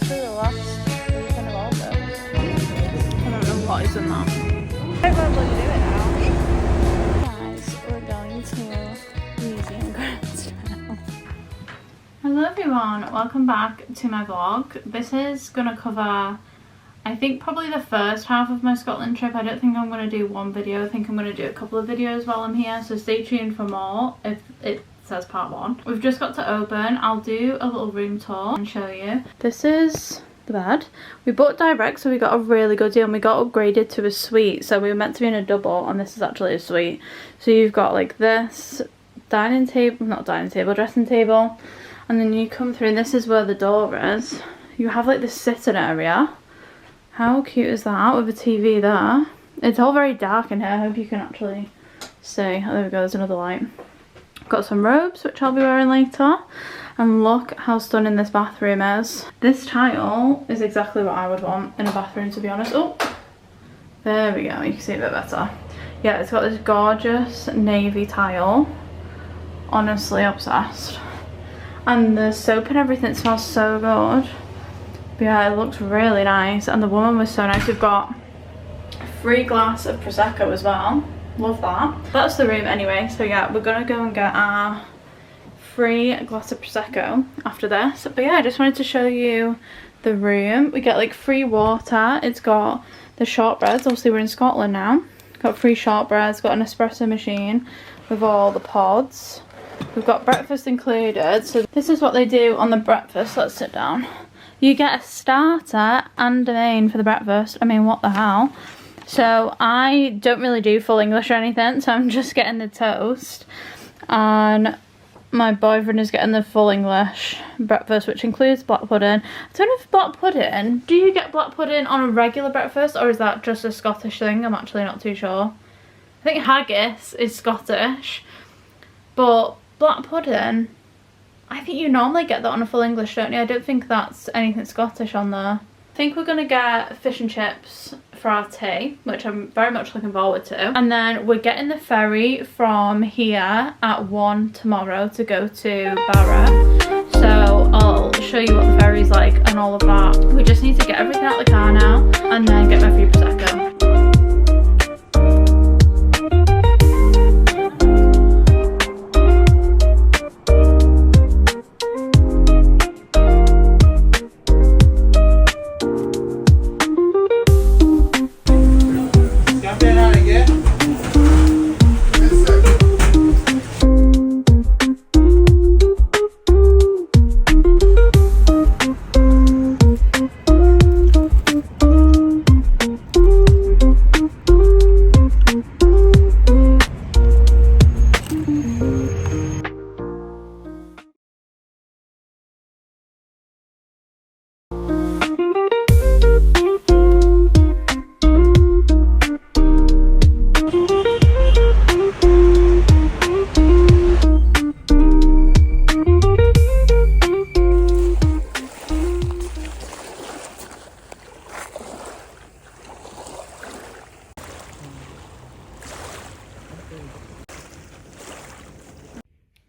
literally the last weekend of August. I don't know what is in that. I don't know what to do it now. Guys, we're going to Museum Grounds now. Hello everyone, welcome back to my vlog. This is going to cover, I think, probably the first half of my Scotland trip. I don't think I'm going to do one video. I think I'm going to do a couple of videos while I'm here, so stay tuned for more if it says part one. We've just got to Oban. I'll do a little room tour and show you. This is the bed. We bought direct, so we got a really good deal, and we got upgraded to a suite. So we were meant to be in a double, and this is actually a suite. So you've got like this dining table, not dining table, dressing table, and then you come through and this is where the door is. You have like this sitting area. How cute is that, with a TV there? It's all very dark in here. I hope you can actually see. Oh, there we go, there's another light. Got some robes, which I'll be wearing later. And look how stunning this bathroom is. This tile is exactly what I would want in a bathroom, to be honest. Oh, there we go, you can see it a bit better. Yeah, it's got this gorgeous navy tile. Honestly obsessed. And the soap and everything smells so good. But yeah, it looks really nice, and the woman was so nice. We've got a free glass of Prosecco as well. Love that. That's the room anyway, so yeah, we're gonna go and get our free glass of Prosecco after this. But yeah, I just wanted to show you the room. We get like free water. It's got the shortbreads. Obviously we're in Scotland now. Got free shortbreads, got an espresso machine with all the pods. We've got breakfast included. So this is what they do on the breakfast. Let's sit down. You get a starter and a main for the breakfast. I mean, what the hell? So I don't really do full English or anything, so I'm just getting the toast. And my boyfriend is getting the full English breakfast, which includes black pudding. I don't know if black pudding, do you get black pudding on a regular breakfast, or is that just a Scottish thing? I'm actually not too sure. I think haggis is Scottish, but black pudding, I think you normally get that on a full English, don't you? I don't think that's anything Scottish on there. I think we're going to get fish and chips for our tea, which I'm very much looking forward to. And then we're getting the ferry from here at 1 tomorrow to go to Barra. So I'll show you what the ferry's like and all of that. We just need to get everything out of the car now and then get my free Prosecco.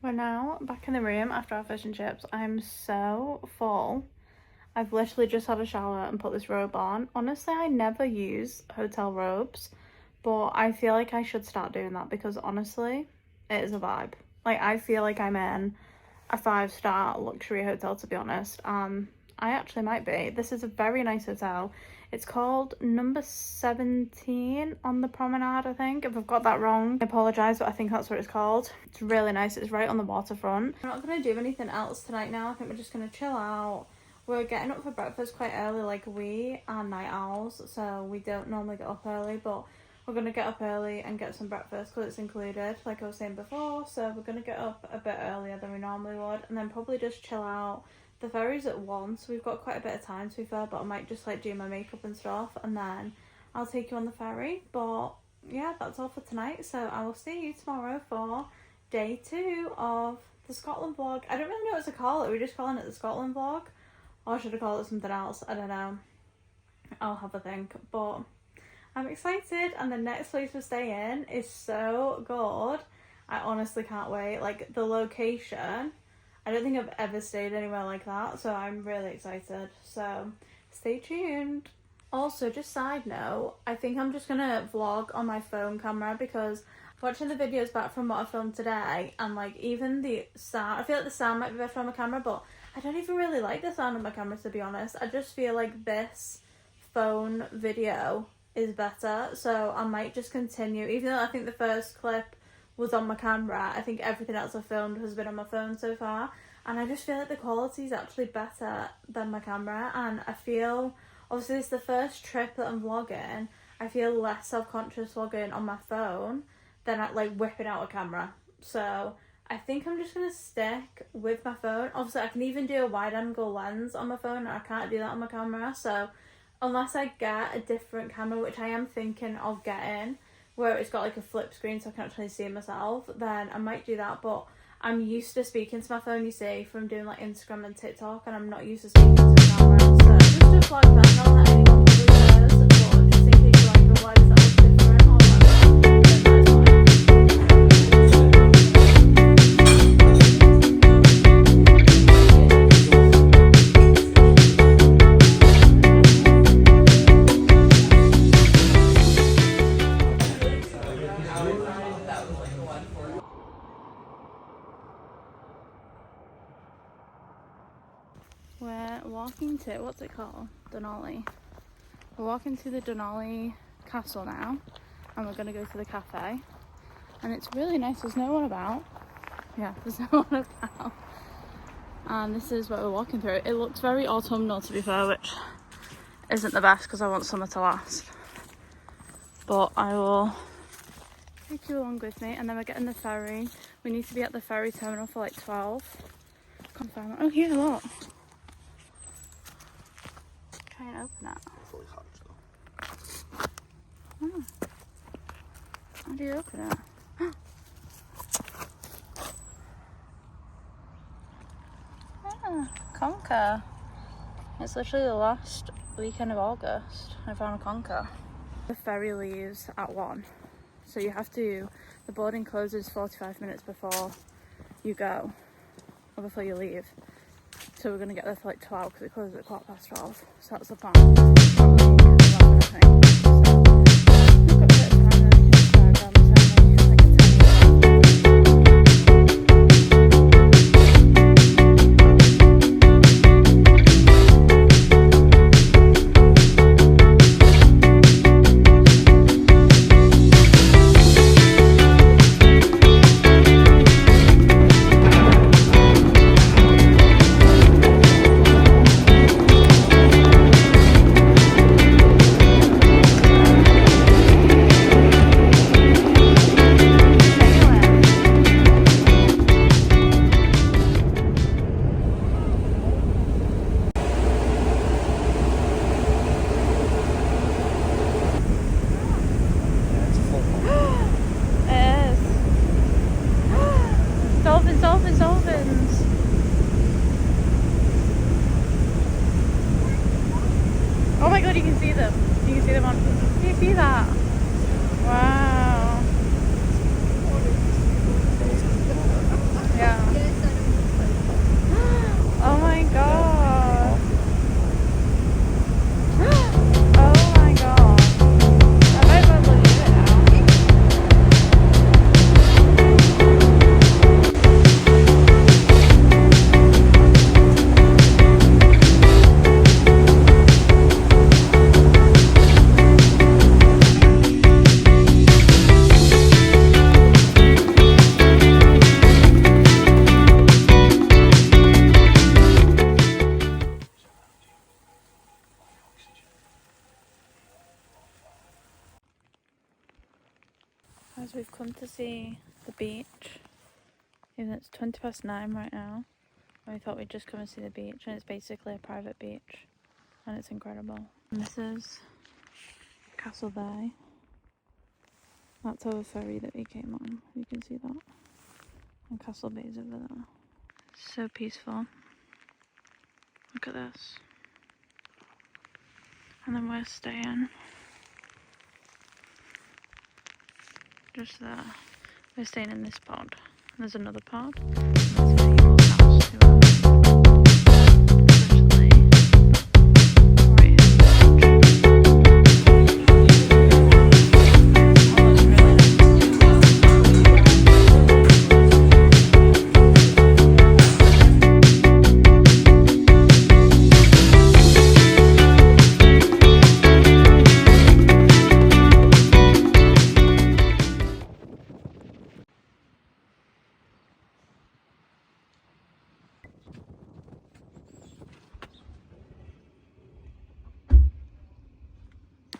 We're now back in the room after our fish and chips. I'm so full. I've literally just had a shower and put this robe on. Honestly, I never use hotel robes, but I feel like I should start doing that because honestly, it is a vibe. Like, I feel like I'm in a 5-star luxury hotel, to be honest. I actually might be. This is a very nice hotel. It's called number 17 on the promenade, I think. If I've got that wrong, I apologise, but I think that's what it's called. It's really nice. It's right on the waterfront. We're not going to do anything else tonight now. I think we're just going to chill out. We're getting up for breakfast quite early, like we are night owls, so we don't normally get up early, but we're going to get up early and get some breakfast because it's included, like I was saying before. So we're going to get up a bit earlier than we normally would, and then probably just chill out. The ferry's at 1, so we've got quite a bit of time, to be fair, but I might just like do my makeup and stuff, and then I'll take you on the ferry. But yeah, that's all for tonight, so I will see you tomorrow for day 2 of the Scotland vlog. I don't really know what to call it. We're just calling it the Scotland vlog, or should I call it something else? I don't know. I'll have a think, but I'm excited, and the next place we're staying is so good. I honestly can't wait. Like, the location, I don't think I've ever stayed anywhere like that, so I'm really excited. So stay tuned. Also, just side note, I think I'm just gonna vlog on my phone camera because watching the videos back from what I filmed today, and like even the sound, I feel like the sound might be better on my camera, but I don't even really like the sound of my camera, to be honest. I just feel like this phone video is better, so I might just continue. Even though I think the first clip was on my camera, I think everything else I've filmed has been on my phone so far, and I just feel like the quality is actually better than my camera. And I feel, obviously it's the first trip that I'm vlogging, I feel less self-conscious vlogging on my phone than like whipping out a camera. So I think I'm just gonna stick with my phone. Obviously I can even do a wide angle lens on my phone, and I can't do that on my camera, so unless I get a different camera, which I am thinking of getting, where it's got like a flip screen so I can actually see myself, then I might do that. But I'm used to speaking to my phone, you see, from doing like Instagram and TikTok, and I'm not used to speaking to a camera. So just to flag that, not that anyone probably cares, but just in case you like, why does that look different or whatever, then that's fine. We're walking to, what's it called? Denali. We're walking to the Denali castle now, and we're going to go to the cafe. And it's really nice, there's no one about. Yeah, there's no one about. And this is what we're walking through. It looks very autumnal, to be fair, which isn't the best because I want summer to last. But I will take you along with me, and then we're getting the ferry. We need to be at the ferry terminal for like 12. Can't find one. Oh, here, look. Try and open it. Fully hatched Oh. though. How do you open it? Ah, conker. It's literally the last weekend of August. I found a conker. The ferry leaves at 1, so you have to, the boarding closes 45 minutes before you go, or before you leave. So we're going to get there for like 12 because it closes at 12:15. So that's the plan. Probably 11, I think. So we've got a bit of time, then we can just drive down the terminal. It's like a 10-minute dolphins. Oh my god, you can see them. You can see them on. Can you see that? Wow. Yeah. Oh my god. Oh my god. I might as well look at it now. As we've come to see the beach, even though it's 9:20 right now, and we thought we'd just come and see the beach, and it's basically a private beach, and it's incredible. And this is Castle Bay. That's our ferry that we came on, you can see that. And Castle Bay's over there. So peaceful. Look at this. And then we're staying just there. We're staying in this pod. There's another pod. And there's a people's house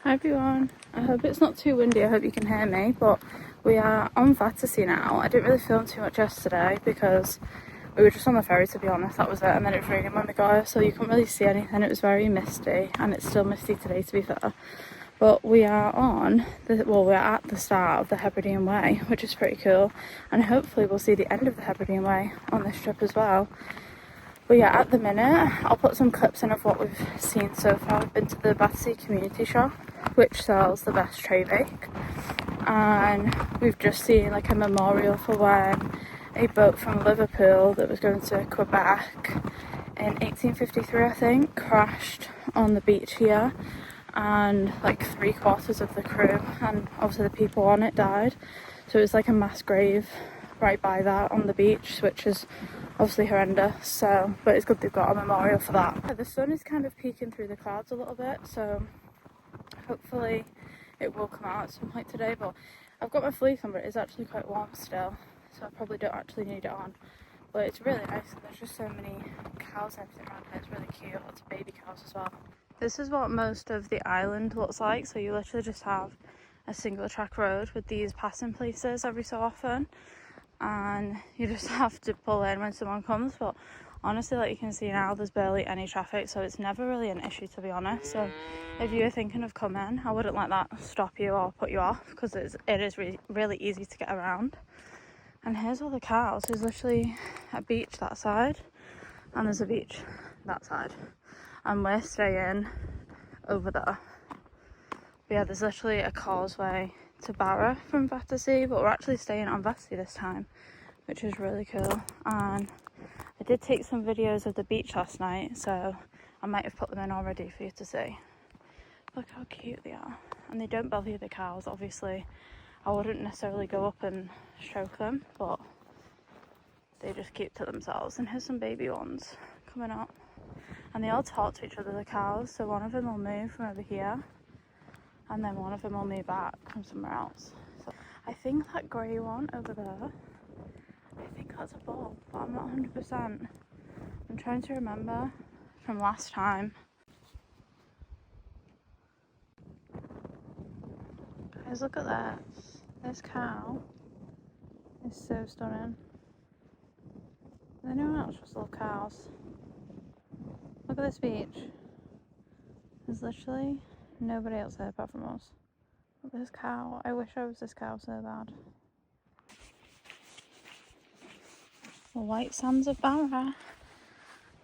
Hi everyone, I hope it's not too windy, I hope you can hear me, but we are on Vatersay now. I didn't really film too much yesterday because we were just on the ferry, to be honest, that was it, and then it was raining when we got here, so you couldn't really see anything. It was very misty, and it's still misty today, to be fair. But we are we're at the start of the Hebridean Way, which is pretty cool, and hopefully we'll see the end of the Hebridean Way on this trip as well. But yeah, at the minute, I'll put some clips in of what we've seen so far. We've been to the Barra community shop, which sells the best tray bake, and we've just seen like a memorial for when a boat from Liverpool that was going to Quebec in 1853, I think, crashed on the beach here, and like 3/4 of the crew and obviously the people on it died. So it was like a mass grave right by that on the beach, which is obviously horrendous. So, but it's good they've got a memorial for that. The sun is kind of peeking through the clouds a little bit, so hopefully it will come out at some point today. But I've got my fleece on, but it is actually quite warm still, so I probably don't actually need it on. But it's really nice, and there's just so many cows and everything around here. It's really cute. Lots of baby cows as well. This is what most of the island looks like. So you literally just have a single track road with these passing places every so often, and you just have to pull in when someone comes. But honestly, like you can see now, there's barely any traffic, so it's never really an issue, to be honest. So if you're thinking of coming, I wouldn't let that stop you or put you off, because it is really easy to get around. And here's all the cows. There's literally a beach that side, and there's a beach that side, and we're staying over there. But yeah, there's literally a causeway to Barra from Vatersay, but we're actually staying on Vatersay this time, which is really cool. And I did take some videos of the beach last night, so I might have put them in already for you to see. Look how cute they are, and they don't bother the cows. Obviously I wouldn't necessarily go up and stroke them, but they just keep to themselves. And here's some baby ones coming up, and they all talk to each other, the cows. So one of them will move from over here, and then one of them will move back from somewhere else. So I think that grey one over there, I think that's a bull, but I'm not 100%. I'm trying to remember from last time. Guys, look at this. This cow is so stunning. Is anyone else just love cows? Look at this beach. There's literally nobody else there apart from us. Look at this cow. I wish I was this cow so bad. The white sands of Barra.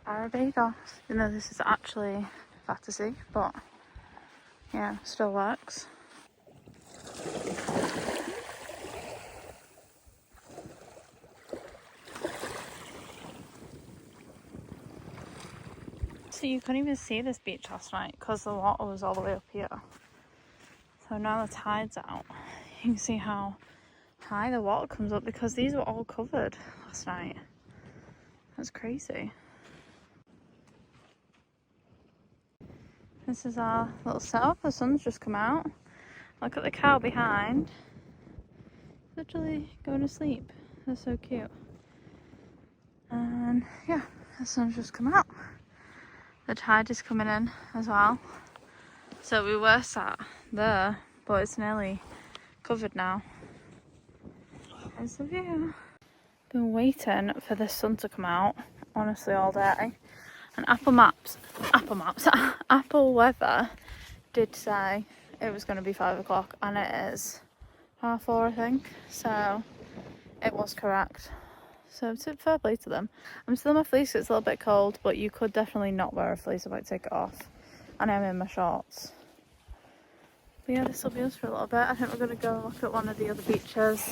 Barra Bagos. You know, this is actually Vatersay, but yeah, still works. So you couldn't even see this beach last night because the water was all the way up here. So now the tide's out, you can see how high the water comes up, because these were all covered last night. That's crazy. This is our little setup. The sun's just come out. Look at the cow behind. Literally going to sleep. They're so cute. And yeah, the sun's just come out. The tide is coming in as well. So we were sat there, but it's nearly covered now. There's the view. Been waiting for the sun to come out, honestly, all day. And Apple Weather did say it was going to be 5 o'clock, and it is 4:30, I think. So it was correct. So fair play to them. I'm still in my fleece, it's a little bit cold, but you could definitely not wear a fleece. I might take it off. And I'm in my shorts. But yeah, this will be us for a little bit. I think we're going to go look at one of the other beaches.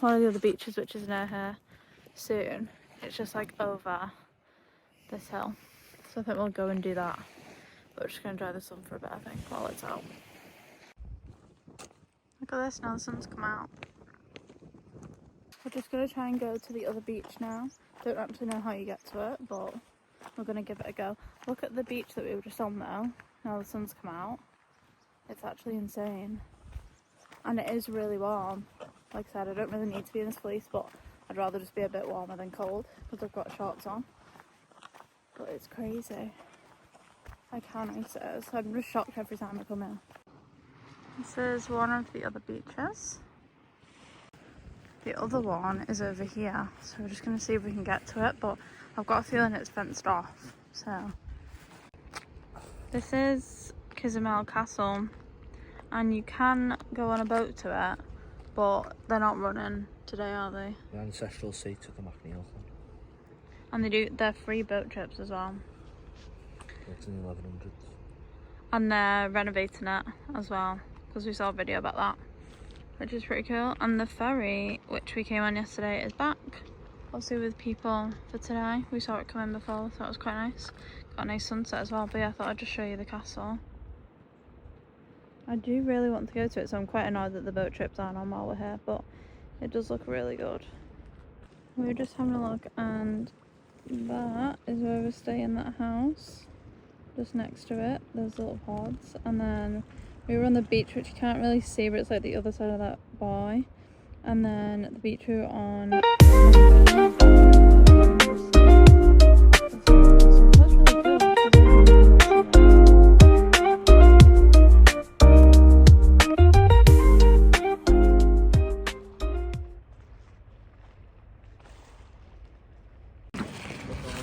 One of the other beaches, which is near here, soon. It's just like over this hill. So I think we'll go and do that. But we're just going to dry the sun for a bit, I think, while it's out. Look at this, now the sun's come out. We're just going to try and go to the other beach now. Don't actually know how you get to it, but we're going to give it a go. Look at the beach that we were just on though. Now the sun's come out. It's actually insane. And it is really warm. Like I said, I don't really need to be in this fleece, but I'd rather just be a bit warmer than cold because I've got shorts on. But it's crazy. Like how nice it is. I'm just shocked every time I come in. This is one of the other beaches. The other one is over here, so we're just going to see if we can get to it, but I've got a feeling it's fenced off. So this is Cozumel Castle, and you can go on a boat to it, but they're not running today, are they? The ancestral seat of the McNeil. And they're free boat trips as well. It's in the 1100s. And they're renovating it as well, because we saw a video about that, which is pretty cool. And the ferry, which we came on yesterday, is back. Also with people for today. We saw it come in before, so it was quite nice. Got a nice sunset as well, but yeah, I thought I'd just show you the castle. I do really want to go to it, so I'm quite annoyed that the boat trips aren't on while we're here, but it does look really good. We were just having a look, and that is where we're staying, that house. Just next to it, there's little pods, and then we were on the beach, which you can't really see, but it's like the other side of that buoy. And then the beach we were on. That's really cool.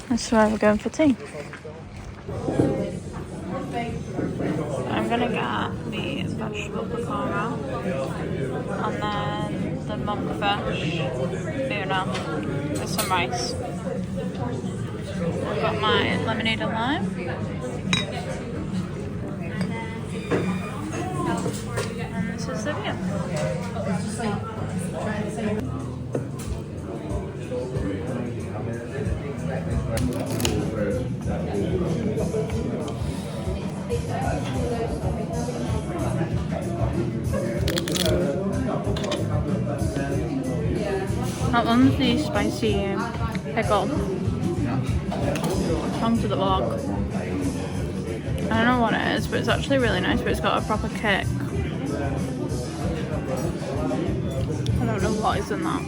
That's where we're going for tea. I'm gonna get the vegetable pakora and then the monkfish tuna with some rice. I've got my lemonade and lime. And this is the view. That one's the spicy pickle. Onto the vlog. I don't know what it is, but it's actually really nice, but it's got a proper kick. I don't know what is in that.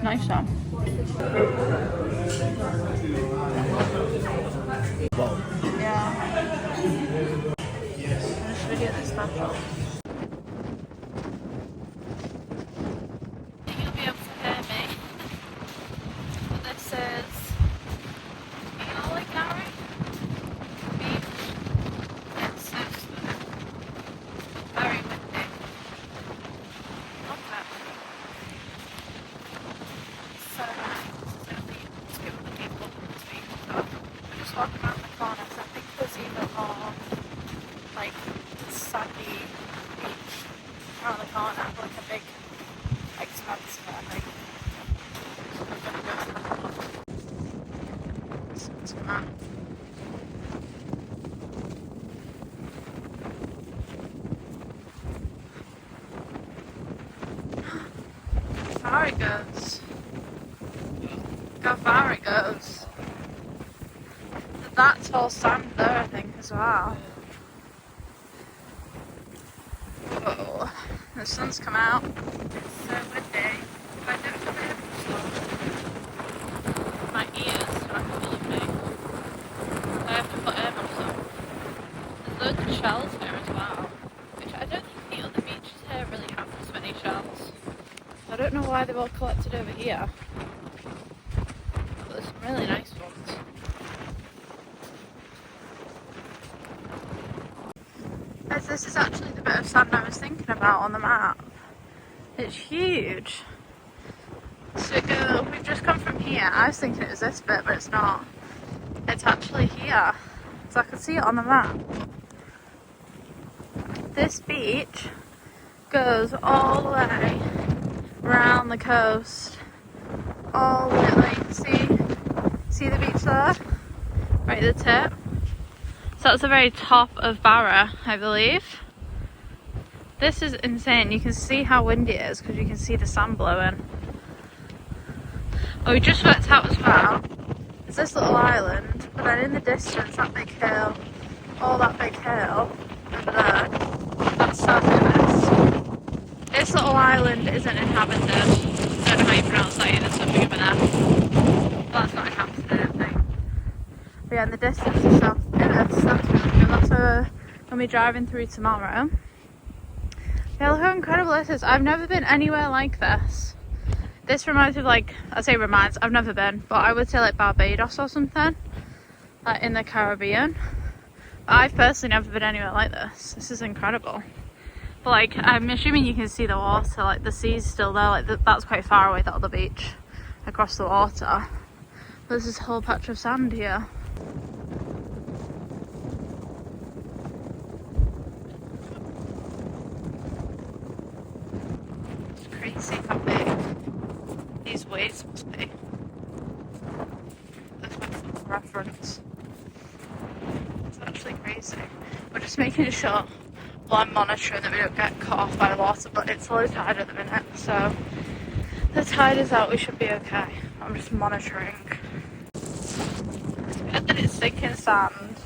Nice though. Yeah. This video is special. You'll be able to hear me. But this is Gary Beach. It's so smooth. Very windy. Love it. So nice. This is a beach to other people to speak to. We're just walking around the corner, so I think there's even more like sandy beach around the corner, like a big expanse of it, I think. So we're gonna go and have a look. Sun's come out. How far it goes. Look how far it goes. That's all sand there, I think, as well. Whoa, the sun's come out. It's so windy. I don't have earmuffs on. My ears are full of me. I have to put earmuffs on. There's loads of shells here as well, which I don't think the other beaches here really have this many shells. I don't know why they've all collected over here, but there's some really nice ones. This is actually the bit of sand I was thinking about on the map. It's huge. So we've just come from here. I was thinking it was this bit, but it's not. It's actually here. So I can see it on the map. This beach goes all the way around the coast all the way, like, see the beach there? Right at the tip. So that's the very top of Barra, I believe. This is insane. You can see how windy it is because you can see the sand blowing. Oh, we just worked out as well. There's this little island, but then in the distance, that big hill, all that big hill over there, that's SAMKLIFESTYLE. This little island isn't inhabited. I don't know how you pronounce that either, something over there. Well, that's not inhabited, I don't think. But yeah, in the distance is SAMKLIFESTYLE. That's really cool. That's where we're going to be driving through tomorrow. Yeah, look how incredible this is. I've never been anywhere like this. This reminds me of, like, I say reminds, I've never been, but I would say like Barbados or something, like in the Caribbean. But I've personally never been anywhere like this. This is incredible. But like, I'm assuming you can see the water, like the sea's still there, like that's quite far away, that other beach, across the water. But there's this whole patch of sand here. It's crazy how big these waves must be. That's my foot reference. It's actually crazy. We're just making sure, well, I'm monitoring that we don't get cut off by the water, but it's low tide at the minute, so the tide is out, we should be okay. I'm just monitoring. It's good that it's sinking sand.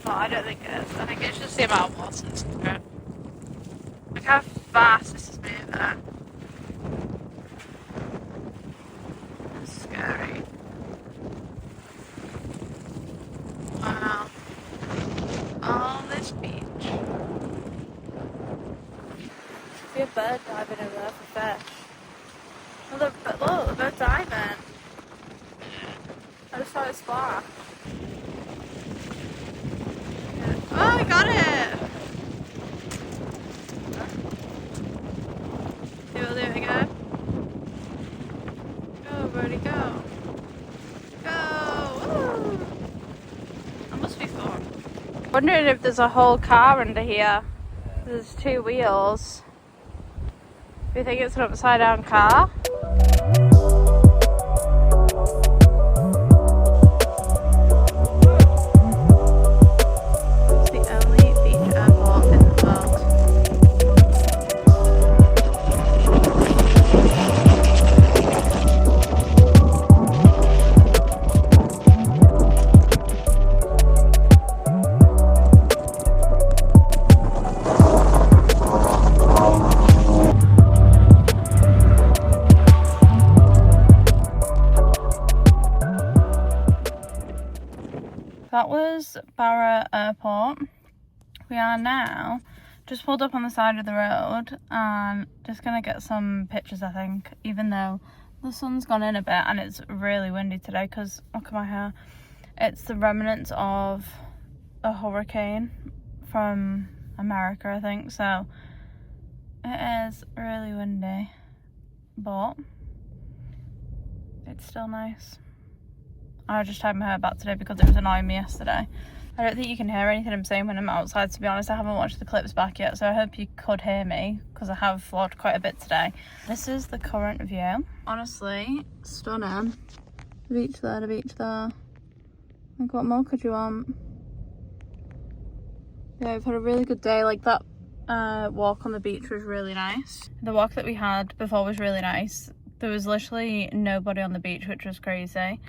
But I don't think it is. I think it's just the amount of water that's in it. Look how fast this is moving. That's scary. Wow. Oh, this beach. See a bird diving over there for fish. Look, the bird's diving. I just saw it splash. Oh, I got it! There we go. Go, birdie, go. Go! Woo! That must be fun. Wondering if there's a whole car under here. There's two wheels. Do you think it's an upside down car? It's the only beach airport in the world. That was Barra Airport. We are now just pulled up on the side of the road and just gonna get some pictures, I think, even though the sun's gone in a bit and it's really windy today because, look at my hair, it's the remnants of a hurricane from America, I think, so it is really windy, but it's still nice. I just tied my hair back today because it was annoying me yesterday. I don't think you can hear anything I'm saying when I'm outside, to be honest. I haven't watched the clips back yet, so I hope you could hear me because I have vlogged quite a bit today. This is the current view. Honestly, stunning. The beach there, the beach there. Like, what more could you want? Yeah, we've had a really good day. Like, that walk on the beach was really nice. The walk that we had before was really nice. There was literally nobody on the beach, which was crazy.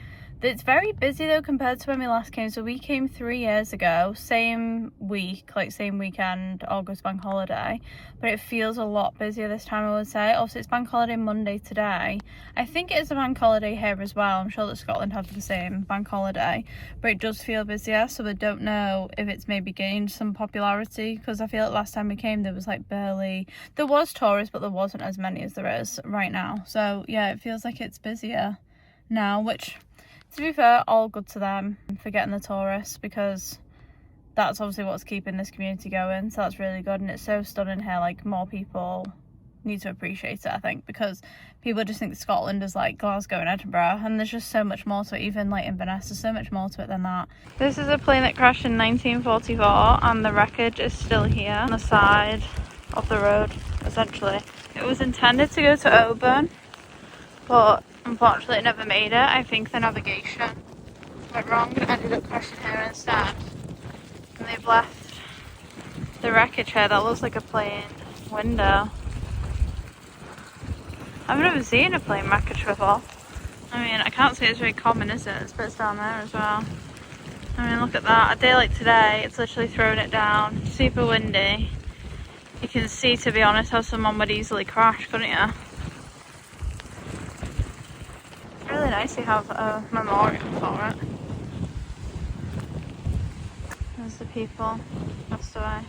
It's very busy though compared to when we last came. So we came 3 years ago, same week, like same weekend, August bank holiday, but it feels a lot busier this time, I would say. Also, it's bank holiday Monday today. I think it is a bank holiday here as well. I'm sure that Scotland have the same bank holiday, but it does feel busier, so I don't know if it's maybe gained some popularity, because I feel like last time we came there was like barely, there was tourists, but there wasn't as many as there is right now. So yeah, it feels like it's busier now, which, to be fair, all good to them for getting the tourists, because that's obviously what's keeping this community going, so that's really good. And it's so stunning here. Like, more people need to appreciate it, I think, because people just think Scotland is like Glasgow and Edinburgh, and there's just so much more to it. Even like Inverness, there's so much more to it than that. This is a plane that crashed in 1944 and the wreckage is still here on the side of the road. essentially. It was intended to go to Oban, but unfortunately it never made it. I think the navigation went wrong and ended up crashing here instead. And they've left the wreckage here that looks like a plane window. I've never seen a plane wreckage before. I mean, I can't say it's very common, is it? There's bits down there as well. I mean, look at that. A day like today, it's literally thrown it down. Super windy. You can see, to be honest, how someone would easily crash, couldn't you? It's really nice to have a memorial for it. There's the people passed away.